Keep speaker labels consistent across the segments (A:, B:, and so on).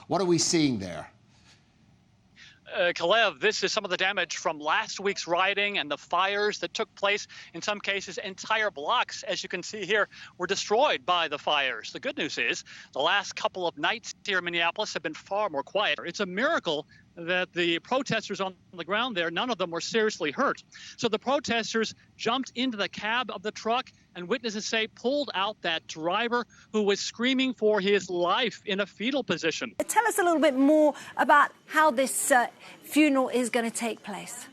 A: What are we seeing there?
B: Kalev, this is some of the damage from last week's rioting and the fires that took place. In some cases, entire blocks, as you can see here, were destroyed by the fires. The good news is the last couple of nights here in Minneapolis have been far more quiet. It's a miracle that the protesters on the ground there, none of them were seriously hurt. So the protesters jumped into the cab of the truck, and witnesses say pulled out that driver who was screaming for his life in a fetal position.
C: Tell us a little bit more about how this funeral is going to take place.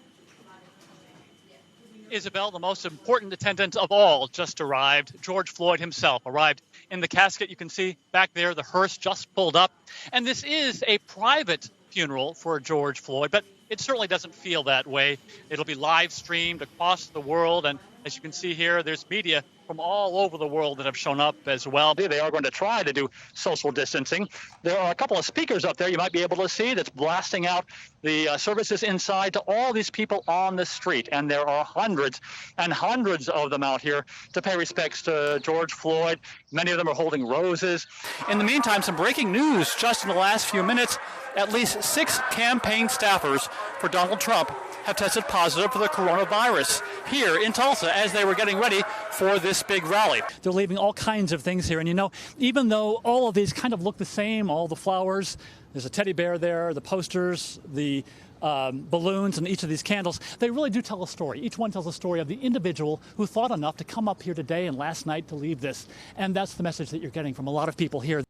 B: Isabel, the most important attendant of all, just arrived. George Floyd himself arrived in the casket. You can see back there the hearse just pulled up. And this is a private funeral for George Floyd, but it certainly doesn't feel that way. It'll be live streamed across the world, and as you can see here, there's media from all over the world that have shown up as well. They are going to try to do social distancing. There are a couple of speakers up there you might be able to see that's blasting out the services inside to all these people on the street. And there are hundreds and hundreds of them out here to pay respects to George Floyd. Many of them are holding roses. In the meantime, some breaking news just in the last few minutes. At least 6 campaign staffers for Donald Trump have tested positive for the coronavirus here in Tulsa as they were getting ready for this big rally. They're leaving all kinds of things here. And, you know, even though all of these kind of look the same, all the flowers, there's a teddy bear there, the posters, the balloons, and each of these candles, they really do tell a story. Each one tells a story of the individual who thought enough to come up here today and last night to leave this. And that's the message that you're getting from a lot of people here.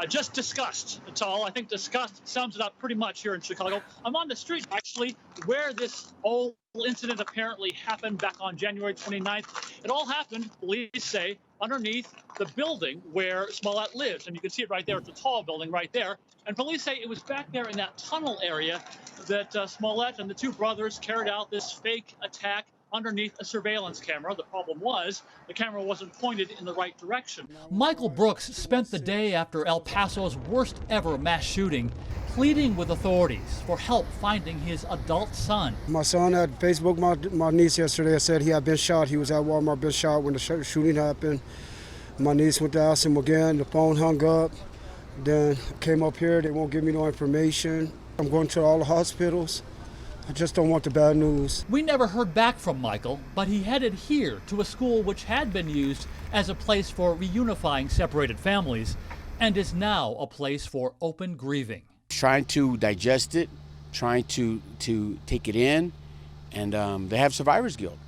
B: Just disgust. That's all. I think disgust sums it up pretty much here in Chicago. I'm on the street, actually, where this whole incident apparently happened back on January 29th. It all happened, police say, underneath the building where Smollett lives. And you can see it right there. It's a tall building right there. And police say it was back there in that tunnel area that Smollett and the 2 brothers carried out this fake attack underneath a surveillance camera. The problem was the camera wasn't pointed in the right direction. Michael Brooks spent the day after El Paso's worst ever mass shooting pleading with authorities for help finding his adult son.
D: My son had Facebook my niece yesterday. Said he had been shot. He was at Walmart, been shot when the shooting happened. My niece went to ask him again. The phone hung up. Then came up here. They won't give me no information. I'm going to all the hospitals. I just don't want the bad news.
B: We never heard back from Michael, but he headed here to a school which had been used as a place for reunifying separated families and is now a place for open grieving.
E: Trying to digest it, trying to take it in, and they have survivor's guilt.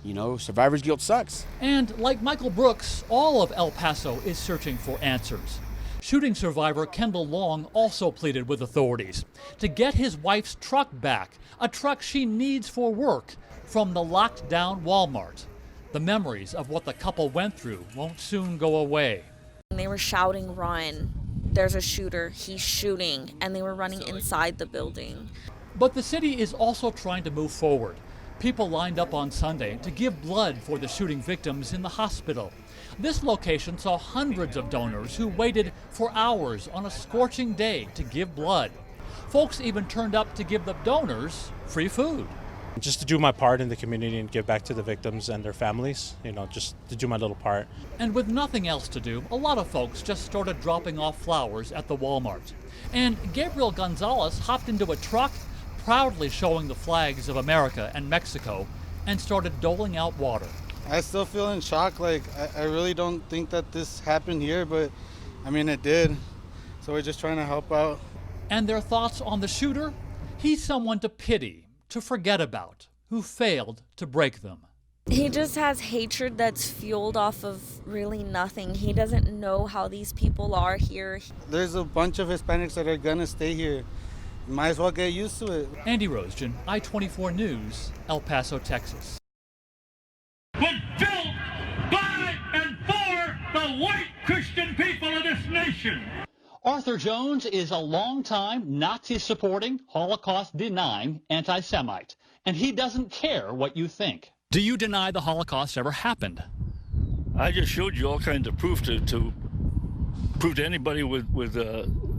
E: You know, survivor's guilt sucks.
B: And like Michael Brooks, all of El Paso is searching for answers. Shooting survivor Kendall Long also pleaded with authorities to get his wife's truck back, a truck she needs for work, from the locked down Walmart. The memories of what the couple went through won't soon go away.
F: They were shouting, "Run, there's a shooter, he's shooting," and they were running inside the building.
B: But the city is also trying to move forward. People lined up on Sunday to give blood for the shooting victims in the hospital. This location saw hundreds of donors who waited for hours on a scorching day to give blood. Folks even turned up to give the donors free food.
G: Just to do my part in the community and give back to the victims and their families, you know, just to do my little part.
B: And with nothing else to do, a lot of folks just started dropping off flowers at the Walmart. And Gabriel Gonzalez hopped into a truck, proudly showing the flags of America and Mexico, and started doling out water.
H: I still feel in shock. Like, I really don't think that this happened here, but I mean, it did. So we're just trying to help out.
B: And their thoughts on the shooter? He's someone to pity, to forget about, who failed to break them.
F: He just has hatred that's fueled off of really nothing. He doesn't know how these people are here.
H: There's a bunch of Hispanics that are gonna stay here. You might as well get used to it.
B: Andy Rosegen, I-24 News, El Paso, Texas.
I: Was built by and for the white Christian people of this nation.
B: Arthur Jones is a longtime Nazi-supporting, Holocaust-denying anti-Semite, and he doesn't care what you think. Do you deny the Holocaust ever happened?
I: I just showed you all kinds of proof to prove to anybody with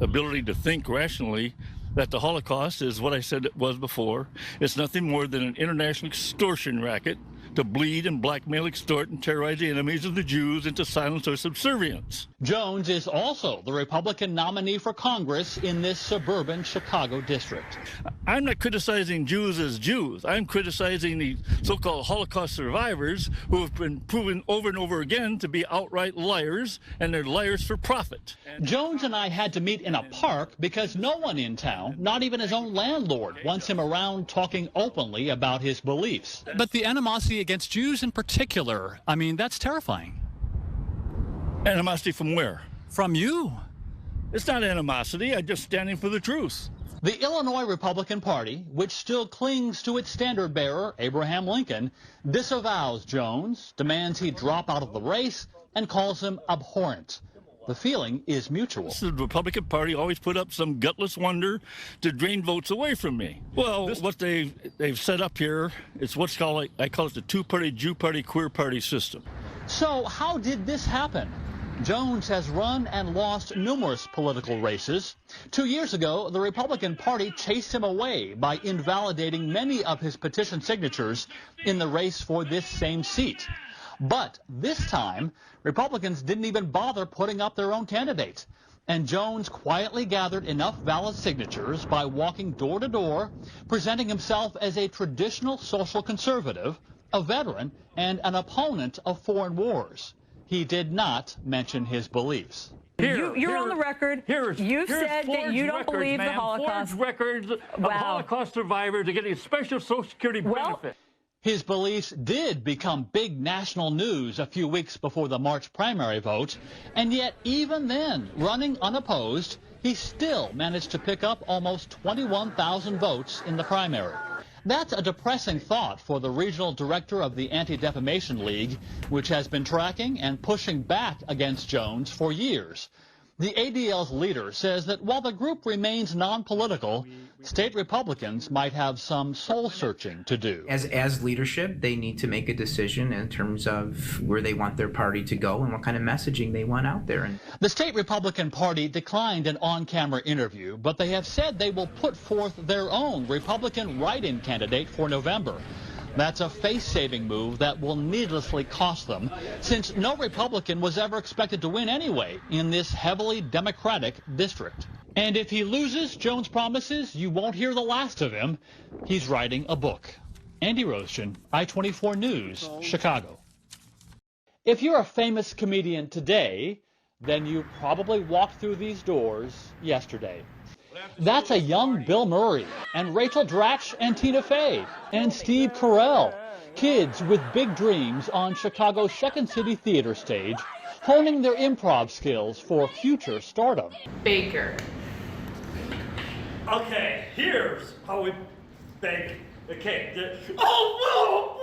I: ability to think rationally that the Holocaust is what I said it was before. It's nothing more than an international extortion racket to bleed and blackmail, extort, and terrorize the enemies of the Jews into silence or subservience.
B: Jones is also the Republican nominee for Congress in this suburban Chicago district.
I: I'm not criticizing Jews as Jews. I'm criticizing the so-called Holocaust survivors who have been proven over and over again to be outright liars, and they're liars for profit.
B: Jones and I had to meet in a park because no one in town, not even his own landlord, wants him around talking openly about his beliefs.
A: But the animosity against Jews in particular, I mean, that's terrifying.
I: Animosity from where?
A: From you.
I: It's not animosity. I'm just standing for the truth.
B: The Illinois Republican Party, which still clings to its standard bearer, Abraham Lincoln, disavows Jones, demands he drop out of the race, and calls him abhorrent. The feeling is mutual.
I: The Republican Party always put up some gutless wonder to drain votes away from me. Well, what they've set up here is what's called, I call it the two-party Jew party, queer party system.
B: So how did this happen? Jones has run and lost numerous political races. 2 years ago, the Republican Party chased him away by invalidating many of his petition signatures in the race for this same seat. But this time, Republicans didn't even bother putting up their own candidate. And Jones quietly gathered enough valid signatures by walking door to door, presenting himself as a traditional social conservative, a veteran, and an opponent of foreign wars. He did not mention his beliefs.
J: You're on the record. You've said that you don't believe the Holocaust.
I: Forged records of Holocaust survivors are getting special Social Security benefit.
B: His beliefs did become big national news a few weeks before the March primary vote, and yet even then, running unopposed, he still managed to pick up almost 21,000 votes in the primary. That's a depressing thought for the regional director of the Anti-Defamation League, which has been tracking and pushing back against Jones for years. The ADL's leader says that while the group remains non-political, state Republicans might have some soul-searching to do.
K: As leadership, they need to make a decision in terms of where they want their party to go and what kind of messaging they want out there.
B: The state Republican Party declined an on-camera interview, but they have said they will put forth their own Republican write-in candidate for November. That's a face-saving move that will needlessly cost them, since no Republican was ever expected to win anyway in this heavily Democratic district. And if he loses, Jones promises you won't hear the last of him. He's writing a book. Andy Roschen, I-24 News, Chicago. If you're a famous comedian today, then you probably walked through these doors yesterday. That's a young Bill Murray, and Rachel Dratch, and Tina Fey, and Steve Carell. Kids with big dreams on Chicago's Second City Theater stage, honing their improv skills for future stardom.
J: Baker.
L: Okay, here's how we bake the cake. Oh,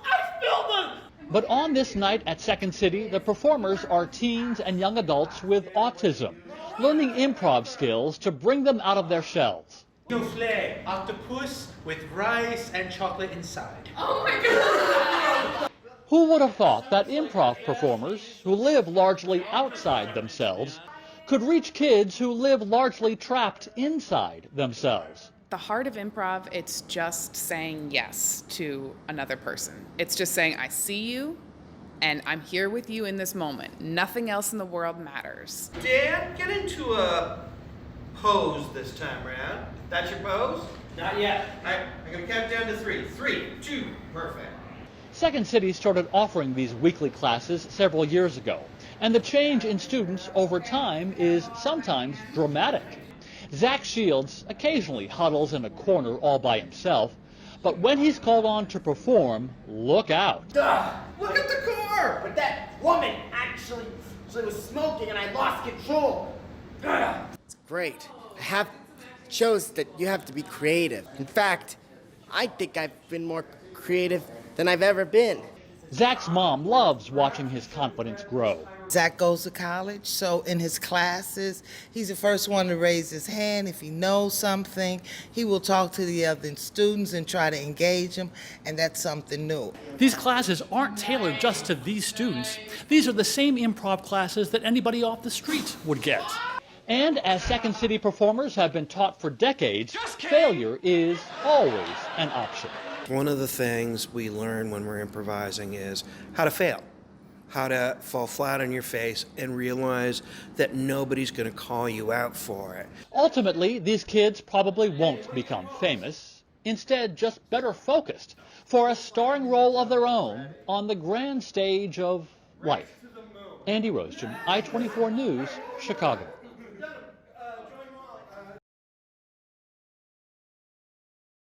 L: no! I spilled it!
B: But on this night at Second City, the performers are teens and young adults with autism, learning improv skills to bring them out of their shells.
M: Souffle, octopus with rice and chocolate inside.
J: Oh my God!
B: Who would have thought that improv performers, who live largely outside themselves, could reach kids who live largely trapped inside themselves?
N: The heart of improv, it's just saying yes to another person. It's just saying, I see you, and I'm here with you in this moment. Nothing else in the world matters.
M: Dan, get into a pose this time around. That's your pose? Not yet. All right, I'm gonna count down to 3. 3, 2, perfect.
B: Second City started offering these weekly classes several years ago, and the change in students over time is sometimes dramatic. Zach Shields occasionally huddles in a corner all by himself, but when he's called on to perform, look out.
M: Look at the car!
O: But that woman actually was smoking and I lost control. It's great. Shows that you have to be creative. In fact, I think I've been more creative than I've ever been.
B: Zach's mom loves watching his confidence grow.
P: Zach goes to college, so in his classes, he's the first one to raise his hand. If he knows something, he will talk to the other students and try to engage them, and that's something new.
A: These classes aren't tailored just to these students. These are the same improv classes that anybody off the street would get.
B: And as Second City performers have been taught for decades, failure is always an option.
Q: One of the things we learn when we're improvising is how to fail, how to fall flat on your face and realize that nobody's going to call you out for it.
A: Ultimately, these kids probably won't become famous, instead just better focused for a starring role of their own on the grand stage of life. Andy Roschen, I-24 News, Chicago.